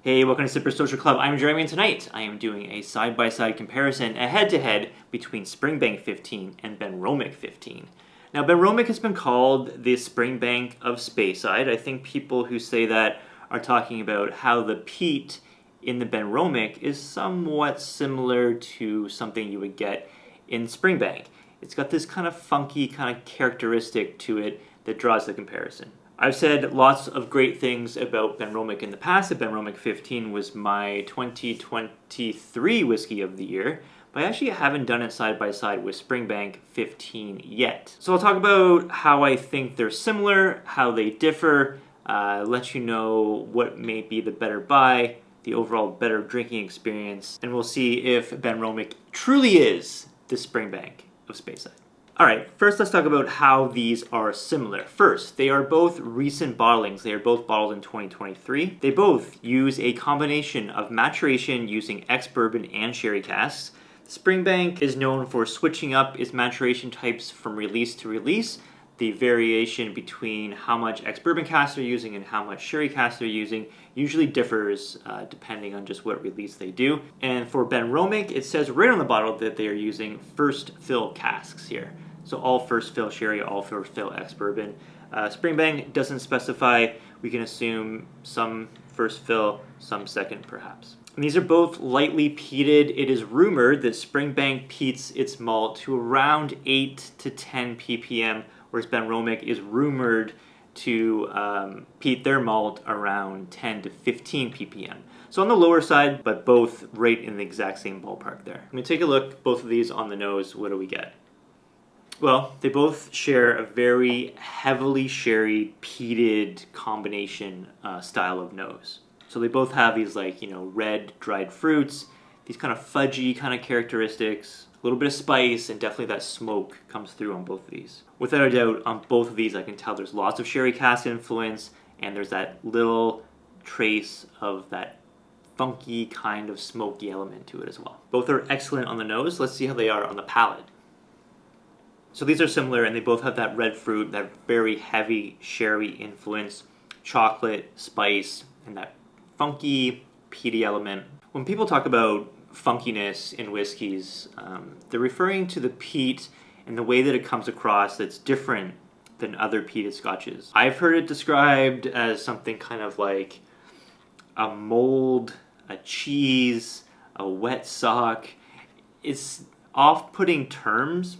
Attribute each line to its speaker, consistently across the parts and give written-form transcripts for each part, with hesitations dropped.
Speaker 1: Hey, welcome to Sipper Social Club. I'm Jeremy, and tonight I am doing a side-by-side comparison, a head-to-head between Springbank 15 and Benromach 15. Now, Benromach has been called the Springbank of Speyside. I think people who say that are talking about how the peat in the Benromach is somewhat similar to something you would get in Springbank. It's got this kind of funky kind of characteristic to it that draws the comparison. I've said lots of great things about Benromach in the past. The Benromach 15 was my 2023 whiskey of the year, but I actually haven't done it side by side with Springbank 15 yet. So I'll talk about how I think they're similar, how they differ, let you know what may be the better buy, the overall better drinking experience, and we'll see if Benromach truly is the Springbank of Speyside. Alright, first let's talk about how these are similar. First, they are both recent bottlings. They are both bottled in 2023. They both use a combination of maturation using ex-bourbon and sherry casks. Springbank is known for switching up its maturation types from release to release. The variation between how much ex-bourbon casks they're using and how much sherry casks they're using usually differs depending on just what release they do. And for Benromach, it says right on the bottle that they are using first fill casks here. So all first fill sherry, all first fill ex-bourbon. Springbank doesn't specify. We can assume some first fill, some second perhaps. And these are both lightly peated. It is rumored that Springbank peats its malt to around 8 to 10 ppm, whereas Benromach is rumored to peat their malt around 10 to 15 ppm. So on the lower side, but both right in the exact same ballpark there. Let me take a look, both of these on the nose. What do we get? Well, they both share a very heavily sherry peated combination style of nose. So they both have these red dried fruits, these kind of fudgy kind of characteristics, a little bit of spice, and definitely that smoke comes through on both of these. Without a doubt, on both of these I can tell there's lots of sherry cask influence, and there's that little trace of that funky kind of smoky element to it as well. Both are excellent on the nose. Let's see how they are on the palate. So these are similar, and they both have that red fruit, that very heavy sherry influence, chocolate, spice, and that funky, peaty element. When people talk about funkiness in whiskeys, they're referring to the peat and the way that it comes across that's different than other peated scotches. I've heard it described as something kind of like a mold, a cheese, a wet sock. It's off-putting terms,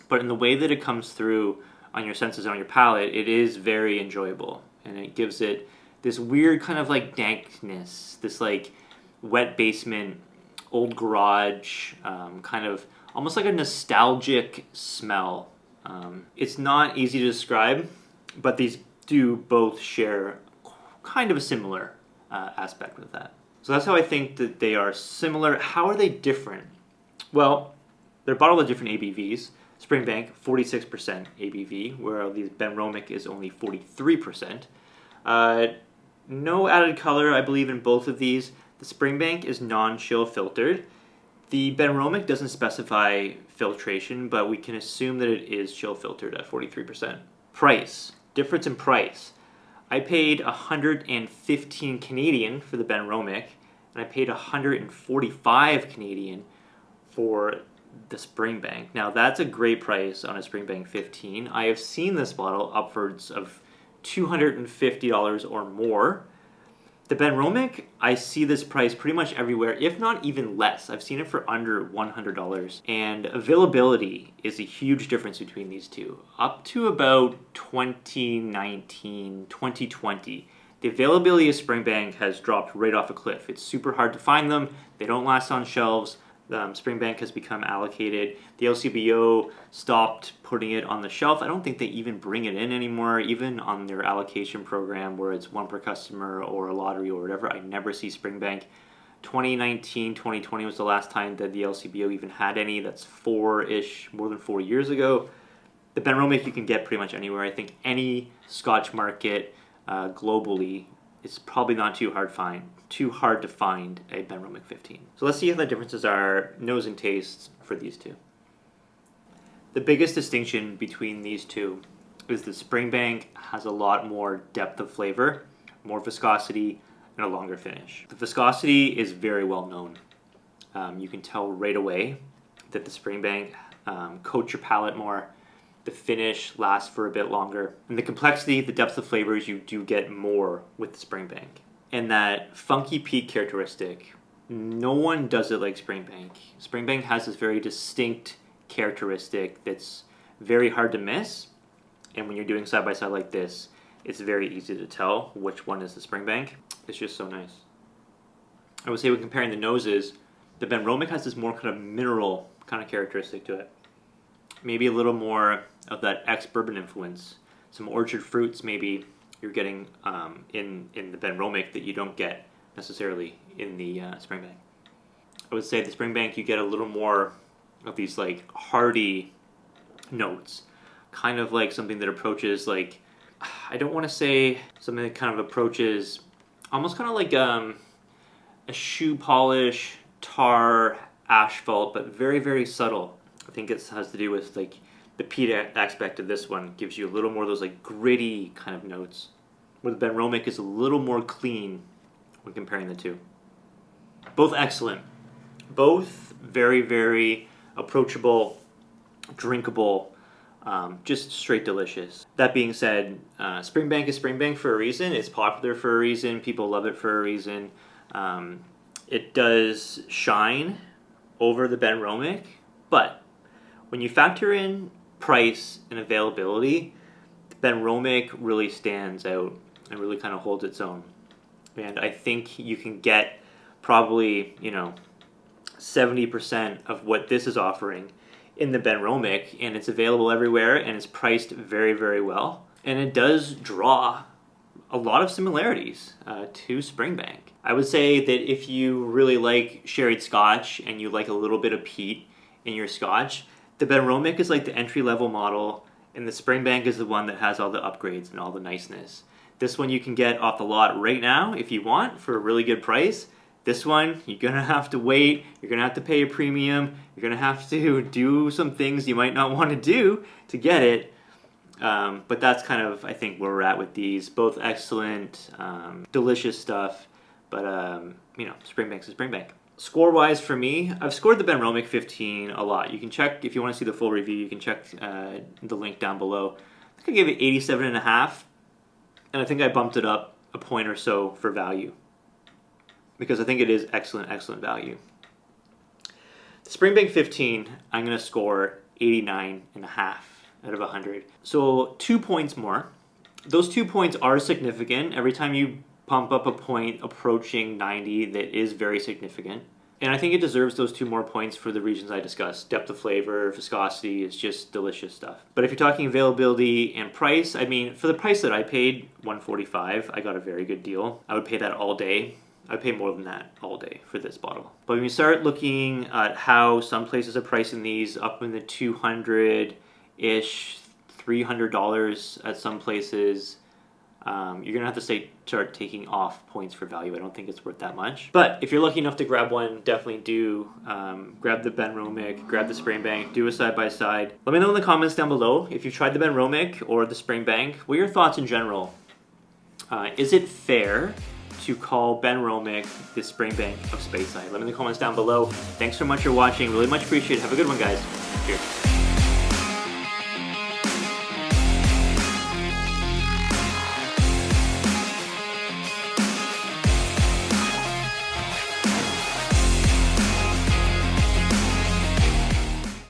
Speaker 1: but in the way that it comes through on your senses, on your palate, it is very enjoyable. And it gives it this weird kind of like dankness, this like wet basement, old garage, kind of almost like a nostalgic smell. It's not easy to describe, but these do both share kind of a similar aspect with that. So that's how I think that they are similar. How are they different? Well, they're bottled at different ABVs. Springbank, 46% ABV, where the Benromach is only 43%. No added color, I believe, in both of these. The Springbank is non-chill filtered. The Benromach doesn't specify filtration, but we can assume that it is chill filtered at 43%. Price. Difference in price. I paid 115 Canadian for the Benromach, and I paid 145 Canadian for the Springbank. Now that's a great price on a Springbank 15. I have seen this bottle upwards of $250 or more. The Benromach, I see this price pretty much everywhere, if not even less. I've seen it for under $100. And availability is a huge difference between these two. Up to about 2019, 2020, the availability of Springbank has dropped right off a cliff. It's super hard to find them. They don't last on shelves. Springbank has become allocated. The LCBO stopped putting it on the shelf. I don't think they even bring it in anymore, even on their allocation program where it's one per customer or a lottery or whatever. I never see Springbank. 2019, 2020 was the last time that the LCBO even had any. That's more than 4 years ago. The Benromach you can get pretty much anywhere. I think any Scotch market globally, it's probably not too hard to find a Benromach 15. So let's see how the differences are nose and taste for these two. The biggest distinction between these two is the Springbank has a lot more depth of flavor, more viscosity, and a longer finish. The viscosity is very well known. You can tell right away that the Springbank coats your palate more. The finish lasts for a bit longer. And the complexity, the depth of flavors, you do get more with the Springbank. And that funky peak characteristic, no one does it like Springbank. Springbank has this very distinct characteristic that's very hard to miss. And when you're doing side by side like this, it's very easy to tell which one is the Springbank. It's just so nice. I would say when comparing the noses, the Benromach has this more kind of mineral kind of characteristic to it. Maybe a little more of that ex-bourbon influence. Some orchard fruits maybe you're getting in the Benromach that you don't get necessarily in the Springbank. I would say the Springbank you get a little more of these like hearty notes. Kind of like something that approaches like, I don't want to say something that kind of approaches almost kind of like a shoe polish, tar, asphalt, but very, very subtle. I think it has to do with like the peat aspect of this one gives you a little more of those like gritty kind of notes. Where the Benromach is a little more clean when comparing the two. Both excellent. Both very, very approachable, drinkable, just straight delicious. That being said, Springbank is Springbank for a reason. It's popular for a reason. People love it for a reason. It does shine over the Benromach, but when you factor in price and availability, the Benromach really stands out and really kind of holds its own. And I think you can get probably, 70% of what this is offering in the Benromach, and it's available everywhere, and it's priced very, very well. And it does draw a lot of similarities to Springbank. I would say that if you really like sherried Scotch and you like a little bit of peat in your Scotch, the Benromach is like the entry-level model, and the Springbank is the one that has all the upgrades and all the niceness. This one you can get off the lot right now if you want for a really good price. This one, you're going to have to wait, you're going to have to pay a premium, you're going to have to do some things you might not want to do to get it. But that's kind of, I think, where we're at with these. Both excellent, delicious stuff, but, Springbank's a Springbank. Score-wise for me, I've scored the Benromach 15 a lot. You can check, if you want to see the full review, you can check the link down below. I think I gave it 87.5, and I think I bumped it up a point or so for value, because I think it is excellent, excellent value. The Springbank 15, I'm going to score 89.5 out of 100. So 2 points more. Those 2 points are significant. Every time you pump up a point approaching 90, that is very significant. And I think it deserves those 2 more points for the reasons I discussed. Depth of flavor, viscosity, it's just delicious stuff. But if you're talking availability and price, I mean, for the price that I paid, $145, I got a very good deal. I would pay that all day. I'd pay more than that all day for this bottle. But when you start looking at how some places are pricing these up in the $200-ish, $300 at some places, you're going to have to start taking off points for value. I don't think it's worth that much. But if you're lucky enough to grab one, definitely do. Grab the Benromach, grab the Springbank, do a side-by-side. Let me know in the comments down below if you've tried the Benromach or the Springbank. What are your thoughts in general? Is it fair to call Benromach the Springbank of Speyside? Let me know in the comments down below. Thanks so much for watching. Really much appreciated. Have a good one, guys. Cheers.